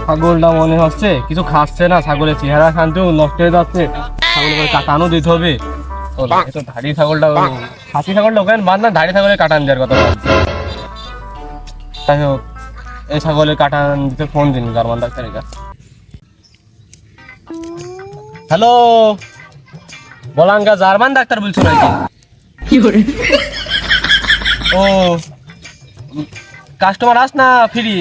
ছাগলটা মনে হচ্ছে কিছু খাচ্ছে না, ছাগলের চেহারা শান্তিও নষ্ট হয়ে যাচ্ছে, ছাগলের কাটানো দিতে হবে। ধাড়ি ছাগলটা, খাসি ছাগলটা ওখানে বাদ না, ধাড়ি ছাগলের কাটান দেওয়ার কথা ভাবছি। যাই হোক, এই ছাগলের কাটান দিতে ফোন দিন জার্মান ডাক্তারের কাছে। হ্যালো, বলাঙ্গা জার্মান ডাক্তার বলছো নাকি? ও, কাস্টমার আস না ফ্রি,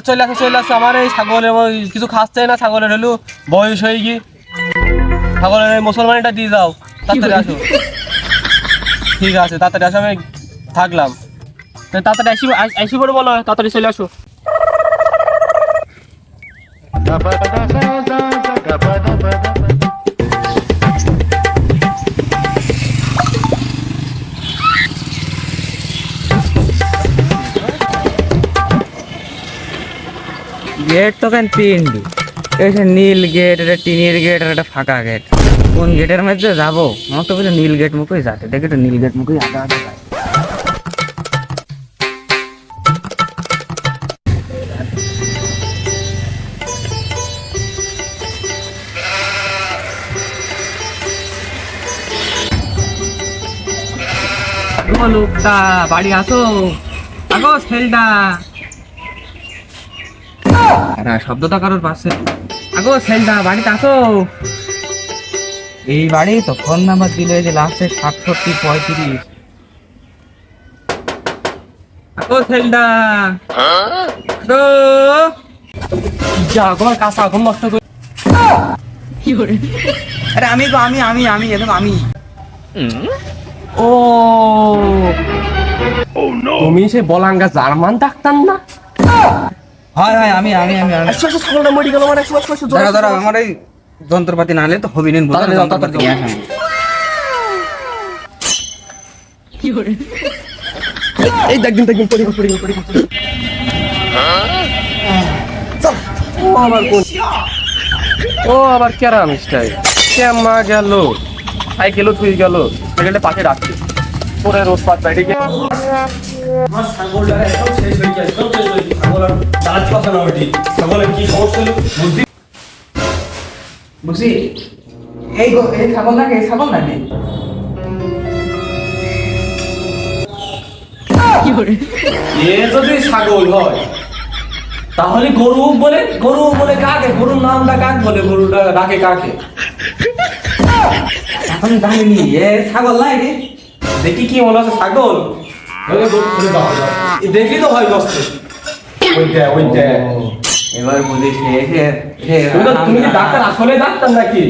চলে আসো। আমার এই ছাগলের কিছু খাচ্ছে না, ছাগলের হলো বয়স হয়ে গিয়ে, ছাগলের এই মুসলমানিটা দিয়ে যাও, তাড়াতাড়ি আসো। ঠিক আছে, তাড়াতাড়ি আসো, আমি থাকলাম। তাড়াতাড়ি আসি বলে বলো, তাড়াতাড়ি চলে আসো। গেট তো কেন তিনটি, নীল গেট, এটা টিনের গেট আর একটা ফাঁকা গেট। কোন গেটের মধ্যে যাবো? আমার তো বলে নীল গেট মুখেই যাতে, দেখে তো নীল গেট মুখেই আগে আগে যায়। লোকটা বাড়ি আসো, আগো ছেলটা শব্দটা কারোর পাশে। আগো ছেলটা বাড়িতে আসো। এই বাড়ি তো ফোন নাম্বার দিলে যে লাস্টে 6735। আগো ছেলটা, আগো যা তোমার কাছে এখন নষ্ট করে। আরে আমি তো আমি একদম আমি। ও, তুমি সে বলাঙ্গা জার্মান ডাক্তার না? হয় আমি ছাগলটা মরে গেল, মানে ধরো আমার এই যন্ত্রপাতি না হলে তো হবি না। যন্ত্রপাতি নিয়ে আসেন। এই দেখদিন পড়ে গেল। ও আবার কেরাম স্টাইল, কেমা গেল, সাইকেলও থুই গেল, সাইকেলটা পাশে রাখছি, পরে রোজ পাত বাইরে গিয়ে আমার ছাগলটা একদম শেষ হয়ে যায়, ছাগল আর দাঁড়াতে পারছে না। ওইটি ছাগলের কি সমস্যা হলো বুঝি এই ছাগল নাকি এ যদি ছাগল হয় তাহলে গরু বলে কাকে? গরুর নামটা কাকে বলে? গরুটা ডাকে কাকে? এখন জানিনি এ ছাগল নাই রে। দেখি কি মনে হচ্ছে ছাগল, দেখি তো ভয় করছে। ওইটা এবার বুঝেছি। তুমি কি ডাক্তার, আসলে ডাক্তার নাকি?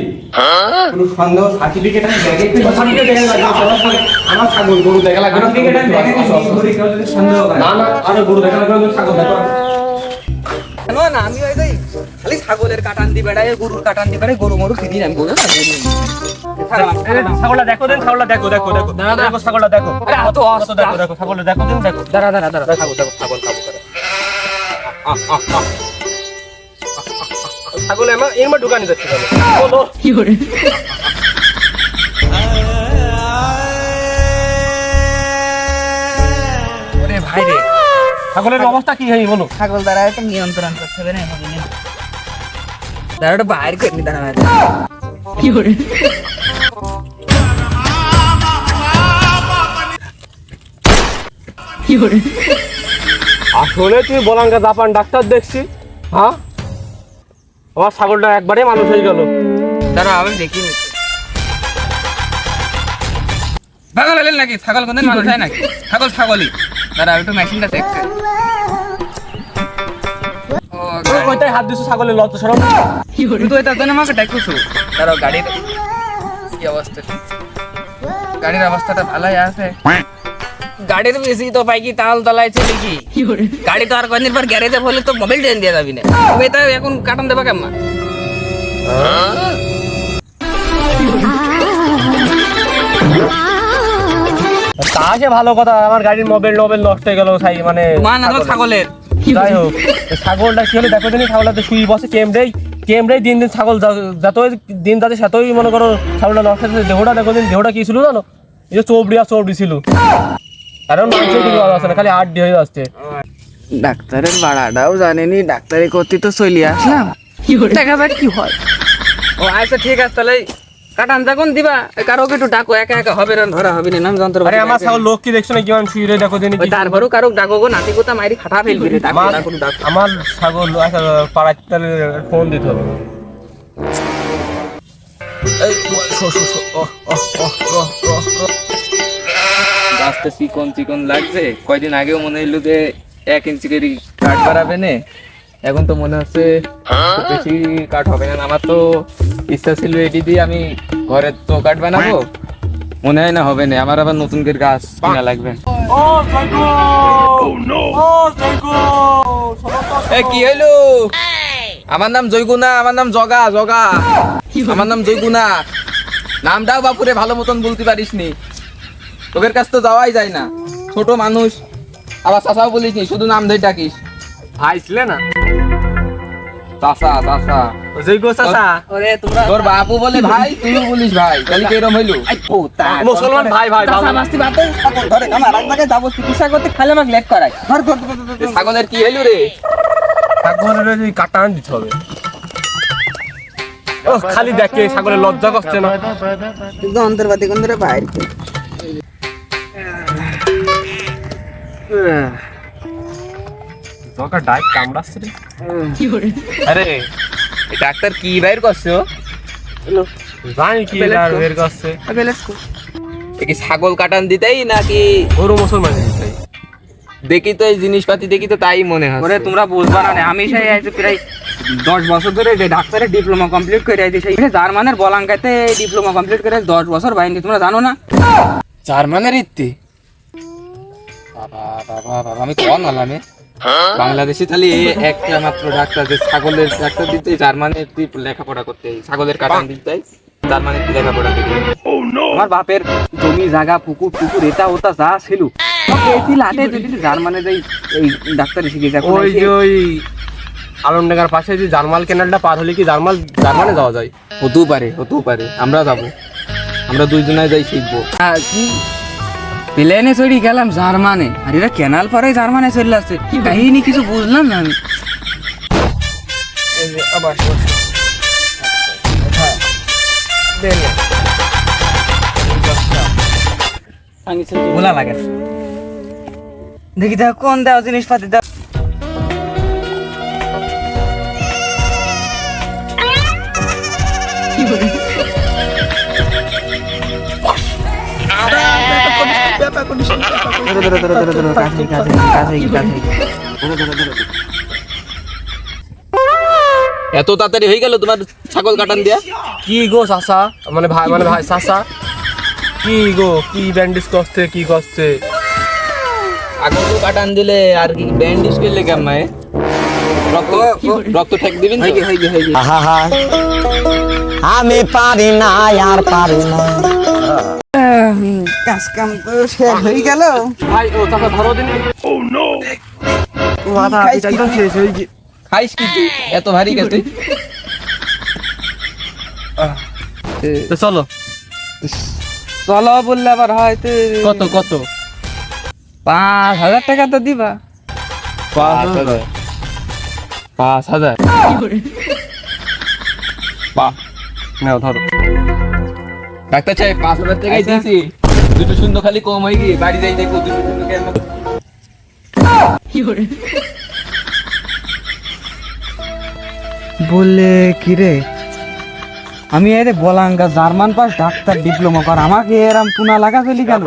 কোনো সন্দেহ সার্টিফিকেট আমি ব্যাগে আমার ছাগল গরু দেখা লাগবে না। সার্টিফিকেট আমি ব্যাগে সন্দেহ করে না, আরে গরু দেখা লাগবে, ছাগল দেখা না। আমি ওই খালি ছাগলের কাটান দি বেড়াই, গরুর কাটান দি বেড়াই, গরু মরু ফিরি আমি বলে না। ছাগলটা দেখো, ছাগলটা দেখো, ছাগলটা দেখো, ছাগলটা দেখো, দাঁড়া ছাগল এর মধ্যে ঢুকানি যাচ্ছে। বলো কি করে? ওরে ভাই রে, ছাগলের অবস্থা কি হয় বলো? ছাগল দ্বারা তো নিয়ন্ত্রণ করতে হবে না। দাঁড়া ওটা বাইর করিনি, দাঁড়া কি করে? আসলে তুই বলাঙ্গা জাপান ডাক্তার দেখছি, হ্যাঁ? আমার ছাগলটা একবারে মানুষ হয়ে গেল। দাঁড়া আমি দেখিনি। ছাগল এলেন নাকি? ছাগল কোনদিন মানুষ হয় নাকি? ছাগলই। দাঁড়া একটু মেশিনটা চেক করি। ওইটাই হাত দিছো ছাগলের লজ্জা শরম তুই তো এটার জন্য আমাকে ডাকছো। দাঁড়াও, গাড়ির কি অবস্থা? গাড়ির অবস্থাটা ভালোই আছে। গাড়ির বেশি তো পাই কি তাল তলাইছে নাকি? গাড়ি তো আর কদিন পর গ্যারেজে বলে তো মোবাইল ট্রেন দিয়ে যাবি না। তুমি এটা এখন কাটান দেবা কেমন? তা সে ভালো কথা, আমার গাড়ির মোবাইল নষ্ট হয়ে গেল, মানে ছাগলের। যাই হোক, ছাগলটা কি হলে দেখো জানি, ছাগলটা শুই বসে কেমড়েই দিন ছাগল যতই দিন যাচ্ছে সেতই মনে করো ছাগলটা নষ্ট হচ্ছে। দেহটা দেখো দিন, দেহটা কি ছিল জানো? এই যে চৌবড়ি ছিল, কারণ মাংস কিছু আছে না, খালি আড্ডি হয়ে যাচ্ছে। ডাক্তারের ভাড়াটাও জানেনি, ডাক্তারি করতে তো চলে আসলাম, দেখা যাক কি হয়। ও আচ্ছা ঠিক আছে, তাহলে কাটান যখন দিবা কারোকে একটু ডাকো, একা একা হবে না, ধরা হবে না, নাম যন্ত্র। আরে আমার ছাগল লোক কি দেখছো না কেমন শুয়ে রয়ে দেখো দিনই। তারপরেও কারো ডাকো গো, নাতি কোথা মাইরি খাটা ফেলবি রে, ডাকো ডাকো ডাকো। আমার ছাগল আচ্ছা পাড়ার তাহলে ফোন দিতে হবে। এই শো শো শো গাছটা চিকন চিকন লাগছে, কয়দিন আগেও মনে হইলো যে 1 ইঞ্চি করে কাঠ বাড়াবে না, এখন তো মনে হচ্ছে খুব বেশি কাঠ হবে না। আমার তো ইচ্ছা ছিল এটি দিয়ে আমি ঘরে তো কাঠ বানাবো, মনে হয় না হবে না, আমার আবার নতুন করে গাছ কিনা লাগবে। ও জয়গো ও জয়গো এ কি হইলো? আমার নাম জয়গুনা, আমার নাম জগা জগা, আমার নাম জয়গুনা। নামটাও বাপুরে ভালো মতন বলতে পারিস নি, তোদের কাছ তো যাওয়াই যায় না, ছোট মানুষ, আবার চাচাও বলিস নি, শুধু নাম ধরে ডাকিস। আইছিলে না চাচা চাচা, জয়গো চাচা। ওরে তোমরা তোর বাপু বলে ভাই, তুইও বলিস ভাই, তাহলে কি এরকম হইলো? মুসলমান ভাই ভাই ধরে আমার এক জায়গায় যাবো চিকিৎসা করতে, খালি আমাকে লেট করায়। ছাগলের কি হইলো রে? ছাগলের ওই কাটান দিতে হবে। ও খালি দেখে ছাগলের লজ্জা করছে না। যন্ত্রপাতি কোন ধরে বাইরে জগা ডাক কামড়াচ্ছে রে। আরে এই ডাক্তার কি বাইর করছো? জানি কি আর বের করছে। এ কি ছাগল কাটান দিতেই নাকি গরু মুসলমান দিতে? দেখি তো এই জিনিসপাতি দেখি তো তাই মনে হয়। ওরে তোমরা বুঝবা না, আমি সেই আইছি প্রায় 10 বছর ধরে ডাক্তারের ডিপ্লোমা কমপ্লিট করে আইছি, সেই জার্মানের বলাঙ্কাতে ডিপ্লোমা কমপ্লিট করে 10 বছর বাইনি, তোমরা জানো না? জার্মানের ইত্তি বাবা বাবা বাবা, আমি কোন হলাম বাংলাদেশি তাহলে একটা মাত্র ডাক্তার যে ছাগলের ডাক্তার দিতে জার্মানের লেখাপড়া করতে, ছাগলের কাটান দিতে জার্মানের লেখাপড়া করতে। আমার বাপের জমি জায়গা পুকুর টুকুর এটা ওটা যা ছিল জার্মানে যাই এই ডাক্তারি শিখে যায়। ওই যে ওই আলমডাঙ্গার পাশে যে জার্মাল ক্যানালটা পার হলে কি জার্মানে যাওয়া যায়? হতেও পারে, আমরা যাবো, আমরা দুইজনে যাই শিখবো। প্লেনে চড়ি গেলাম জার্মানে, আর এরা ক্যানাল পারে জার্মানে চলে আসছে, কাহিনী কিছু বুঝলাম না আমি। ভোলা লাগে দেখি দেখ কোন দেওয়া জিনিসপাতি দেওয়া। এত তাড়াতাড়ি হয়ে গেল তোমার ছাগল কাটান দিয়া? কি গো চাচা, মানে ভাই চাচা কি গো, কি ব্যান্ডেজ করছে কি করছে? আগে তো কাটান দিলে আর কি ব্যান্ডেজ করলে কেমন? রক্ত ঠেক দিবেন তো? আমি পারি না আর পারি না। কাজ কাম তো শেষ হয়ে গেল ভাই। ও চাচা ধরো দিন। ও নো মাথা এটা একদম শেষ হয়ে গেছে। খাইস কি তুই এত ভারী গেছে? তো চলো চলো বললে আবার হয়তো কত 5,000 টাকা তো দিবা। 5,000 5,000 বাহ, নাও ধরো। ডাক্তার সাহেব 5,000 টাকাই দিয়েছি, দুটো শূন্য খালি কম হয়ে গিয়ে বাড়ি যাই দেখো দুটো শূন্য কেন। বললে কি রে, আমি এর বলাঙ্গা জার্মান পাস ডাক্তার ডিপ্লোমা কর, আমাকে এরম পুনা লাগা ফেলি কেন?